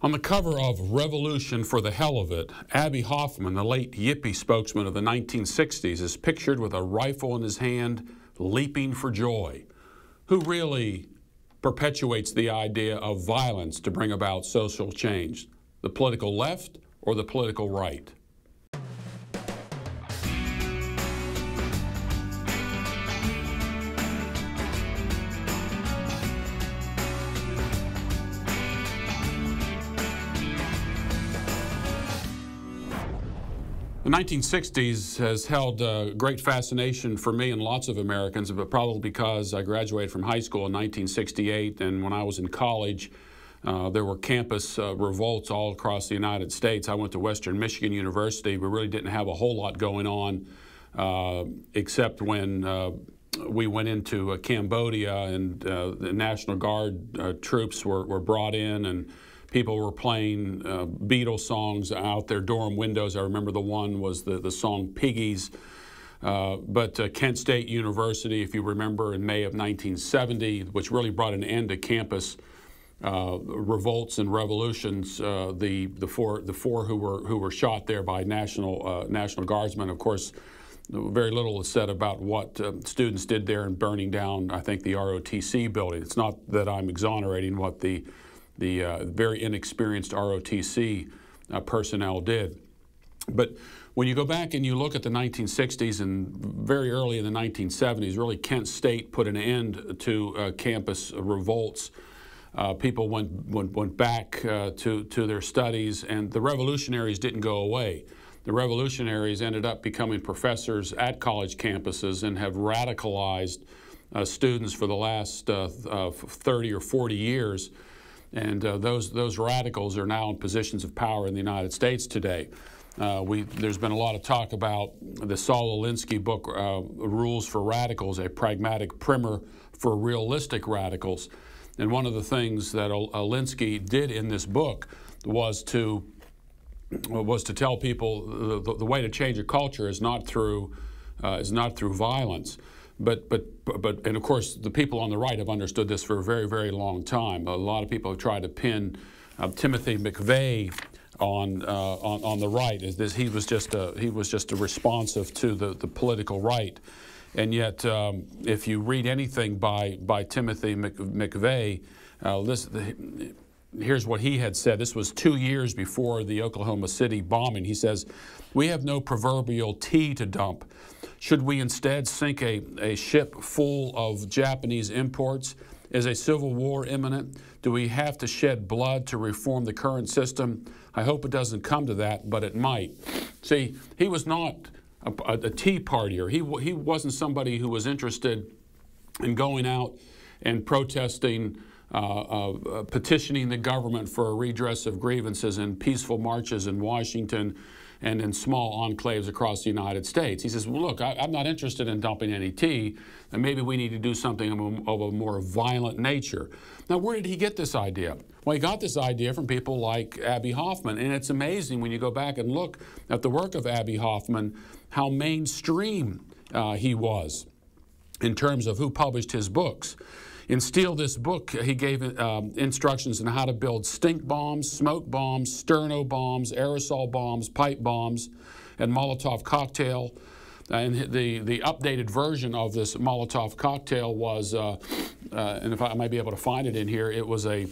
On the cover of Revolution for the Hell of It, Abbie Hoffman, the late Yippie spokesman of the 1960s, is pictured with a rifle in his hand, leaping for joy. Who really perpetuates the idea of violence to bring about social change? The political left or the political right? The 1960s has held great fascination for me and lots of Americans, but probably because I graduated from high school in 1968, and when I was in college, there were campus revolts all across the United States. I went to Western Michigan University. We really didn't have a whole lot going on, except when we went into Cambodia and the National Guard troops were brought in, and people were playing Beatles songs out their dorm windows. I remember the one was the song Piggies. But Kent State University, if you remember, in May of 1970, which really brought an end to campus revolts and revolutions, the four who were shot there by National Guardsmen. Of course, very little is said about what students did there in burning down, I think, the ROTC building. It's not that I'm exonerating what the very inexperienced ROTC personnel did. But when you go back and you look at the 1960s and very early in the 1970s, really Kent State put an end to campus revolts. People went back to their studies, and the revolutionaries didn't go away. The revolutionaries ended up becoming professors at college campuses and have radicalized students for the last 30 or 40 years. And those radicals are now in positions of power in the United States today. There's been a lot of talk about the Saul Alinsky book, Rules for Radicals, a pragmatic primer for realistic radicals. And one of the things that Alinsky did in this book was to tell people the way to change a culture is not through violence. But and of course the people on the right have understood this for a very, very long time. A lot of people have tried to pin Timothy McVeigh on the right. He was just a responsive to the political right, and yet if you read anything by Timothy McVeigh, here's what he had said. This was 2 years before the Oklahoma City bombing. He says, "We have no proverbial tea to dump. Should we instead sink a ship full of Japanese imports? Is a civil war imminent? Do we have to shed blood to reform the current system? I hope it doesn't come to that, but it might." See, he was not a tea partier. He wasn't somebody who was interested in going out and protesting, petitioning the government for a redress of grievances in peaceful marches in Washington and in small enclaves across the United States. He says, well, look, I'm not interested in dumping any tea, and maybe we need to do something of a more violent nature. Now, where did he get this idea? Well, he got this idea from people like Abbie Hoffman, and it's amazing when you go back and look at the work of Abbie Hoffman, how mainstream he was in terms of who published his books. In Steal This Book, he gave instructions on how to build stink bombs, smoke bombs, sterno bombs, aerosol bombs, pipe bombs, and Molotov cocktail. And the updated version of this Molotov cocktail was, and if I might be able to find it in here, it was a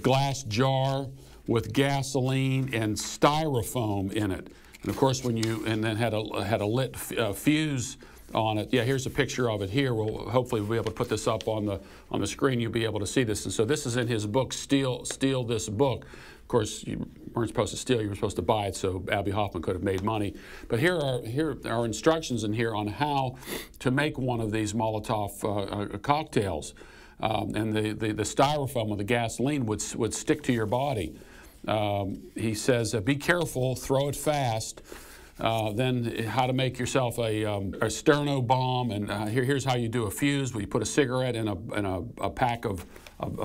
glass jar with gasoline and styrofoam in it. And of course, and then had a lit fuse on it. Yeah, here's a picture of it here. Hopefully we'll be able to put this up on the screen. You'll be able to see this. And so this is in his book, Steal This Book. Of course, you weren't supposed to steal, you were supposed to buy it, so Abbie Hoffman could have made money. But here are instructions in here on how to make one of these Molotov cocktails. And the styrofoam with the gasoline would stick to your body. He says, be careful, throw it fast. Then how to make yourself a sterno bomb, and here's how you do a fuse. We put a cigarette in a pack of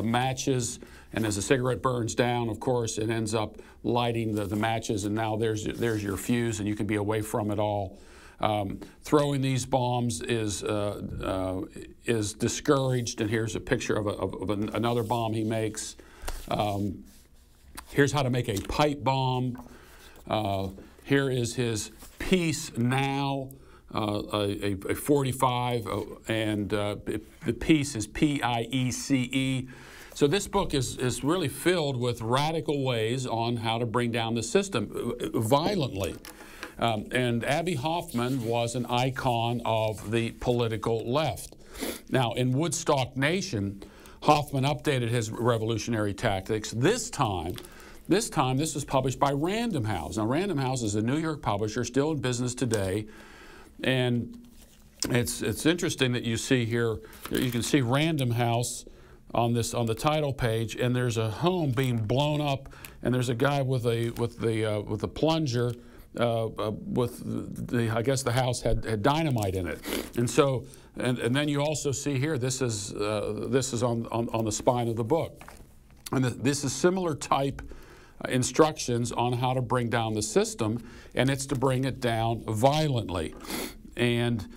matches, and as the cigarette burns down, of course, it ends up lighting the matches, and now there's your fuse, and you can be away from it all. Throwing these bombs is discouraged, and here's a picture of another bomb he makes. Here's how to make a pipe bomb. Here is his Peace Now, a 45, and the piece is P-I-E-C-E. So this book is really filled with radical ways on how to bring down the system violently. And Abbie Hoffman was an icon of the political left. Now, in Woodstock Nation, Hoffman updated his revolutionary tactics. This time, this was published by Random House. Now, Random House is a New York publisher, still in business today. And it's interesting that you see here, you can see Random House on the title page, and there's a home being blown up, and there's a guy with a plunger. I guess the house had dynamite in it, and so and then you also see here this is on the spine of the book, and this is similar type instructions on how to bring down the system, and it's to bring it down violently. And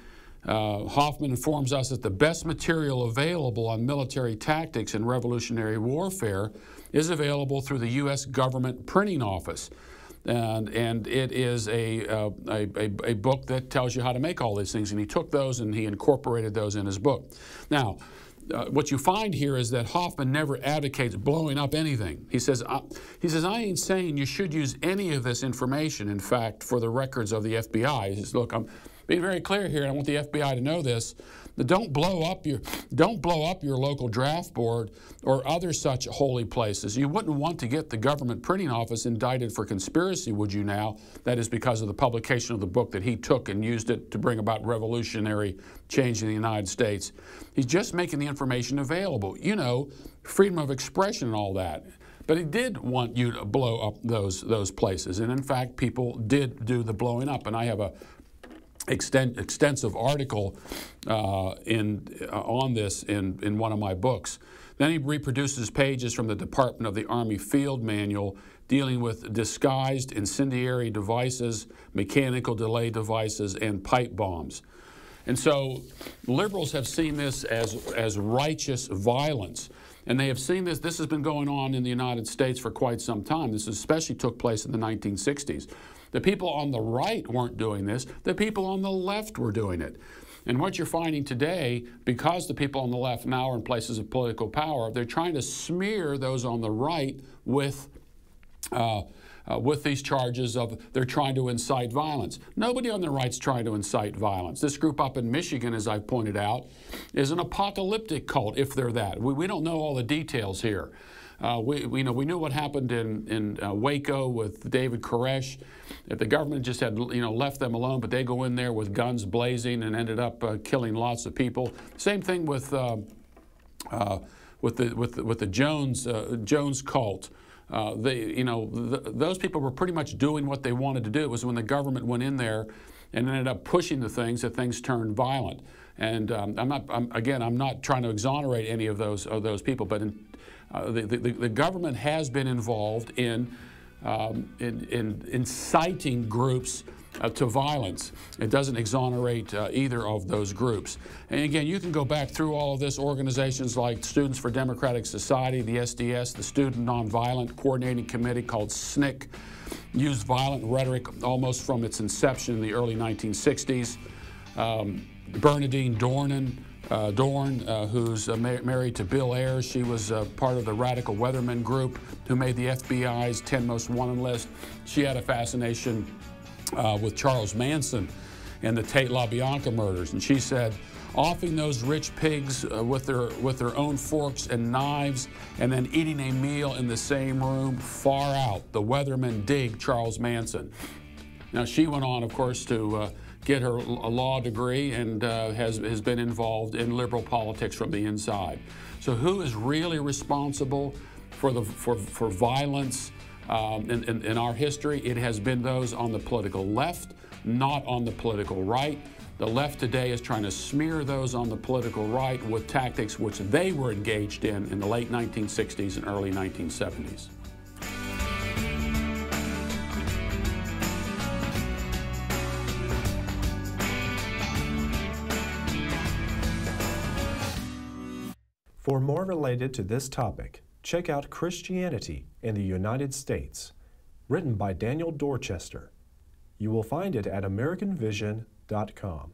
Hoffman informs us that the best material available on military tactics and revolutionary warfare is available through the U.S. government printing office. And it is a book that tells you how to make all these things. And he took those and he incorporated those in his book. Now, what you find here is that Hoffman never advocates blowing up anything. He says, I ain't saying you should use any of this information, in fact, for the records of the FBI. He says, look, I'm being very clear here, and I want the FBI to know this. Don't blow up your local draft board or other such holy places. You wouldn't want to get the government printing office indicted for conspiracy, would you now? That is because of the publication of the book that he took and used it to bring about revolutionary change in the United States. He's just making the information available. You know, freedom of expression and all that. But he did want you to blow up those places. And in fact, people did do the blowing up. And I have a extensive article on this in one of my books. Then he reproduces pages from the Department of the Army Field Manual dealing with disguised incendiary devices, mechanical delay devices, and pipe bombs. And so liberals have seen this as righteous violence. And they have seen this. This has been going on in the United States for quite some time. This especially took place in the 1960s. The people on the right weren't doing this. The people on the left were doing it. And what you're finding today, because the people on the left now are in places of political power, they're trying to smear those on the right with these charges of they're trying to incite violence. Nobody on the right's trying to incite violence. This group up in Michigan, as I've pointed out, is an apocalyptic cult, if they're that. We don't know all the details here. We knew what happened in Waco with David Koresh. If the government just had left them alone, but they go in there with guns blazing and ended up killing lots of people. Same thing with the Jones cult. Those people were pretty much doing what they wanted to do. It was when the government went in there and ended up pushing the things that things turned violent. And I'm not trying to exonerate any of those people, but the government has been involved in inciting groups to violence. It doesn't exonerate either of those groups. And again, you can go back through all of this. Organizations like Students for Democratic Society, the SDS, the Student Nonviolent Coordinating Committee called SNCC, used violent rhetoric almost from its inception in the early 1960s. Bernadine Dorn, who's married to Bill Ayers. She was part of the Radical Weathermen group who made the FBI's 10 Most Wanted list. She had a fascination with Charles Manson and the Tate LaBianca murders. And she said, offing those rich pigs with their own forks and knives and then eating a meal in the same room, far out. The Weathermen dig Charles Manson. Now, she went on, of course, to get her law degree and has been involved in liberal politics from the inside. So who is really responsible for violence in our history? It has been those on the political left, not on the political right. The left today is trying to smear those on the political right with tactics which they were engaged in the late 1960s and early 1970s. For more related to this topic, check out Christianity in the United States, written by Daniel Dorchester. You will find it at AmericanVision.com.